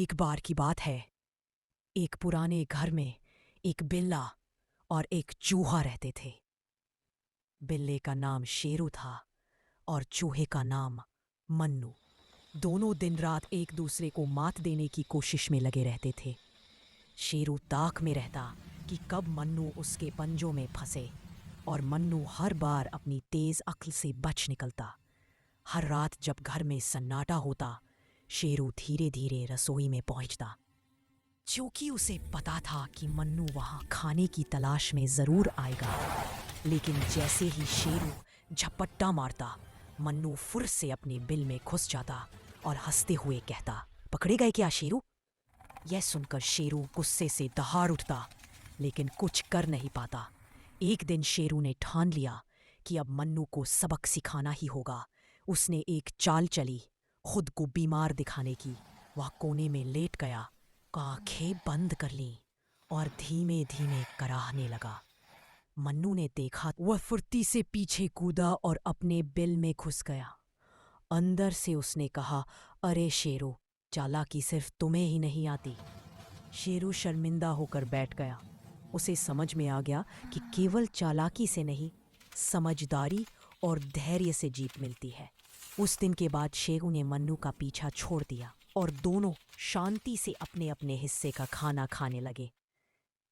एक बार की बात है। एक पुराने घर में एक बिल्ला और एक चूहा रहते थे। बिल्ले का नाम शेरू था और चूहे का नाम मन्नू। दोनों दिन रात एक दूसरे को मात देने की कोशिश में लगे रहते थे। शेरू ताक में रहता कि कब मन्नू उसके पंजों में फंसे, और मन्नू हर बार अपनी तेज अक्ल से बच निकलता। हर रात जब घर में सन्नाटा होता, शेरू धीरे धीरे रसोई में पहुंचता, क्योंकि उसे पता था कि मन्नू वहां खाने की तलाश में जरूर आएगा। लेकिन जैसे ही शेरू झपट्टा मारता, मन्नू फुर से अपने बिल में घुस जाता और हंसते हुए कहता, पकड़े गए क्या शेरू? यह सुनकर शेरू गुस्से से दहाड़ उठता, लेकिन कुछ कर नहीं पाता। एक दिन शेरू ने ठान लिया कि अब मन्नू को सबक सिखाना ही होगा। उसने एक चाल चली, खुद को बीमार दिखाने की। वह कोने में लेट गया, आंखें बंद कर लीं और धीमे धीमे कराहने लगा। मन्नू ने देखा, वह फुर्ती से पीछे कूदा और अपने बिल में घुस गया। अंदर से उसने कहा, अरे शेरू, चालाकी सिर्फ तुम्हें ही नहीं आती। शेरू शर्मिंदा होकर बैठ गया। उसे समझ में आ गया कि केवल चालाकी से नहीं, समझदारी और धैर्य से जीत मिलती है। उस दिन के बाद शेरू ने मन्नू का पीछा छोड़ दिया और दोनों शांति से अपने अपने हिस्से का खाना खाने लगे।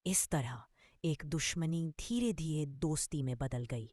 इस तरह एक दुश्मनी धीरे धीरे दोस्ती में बदल गई।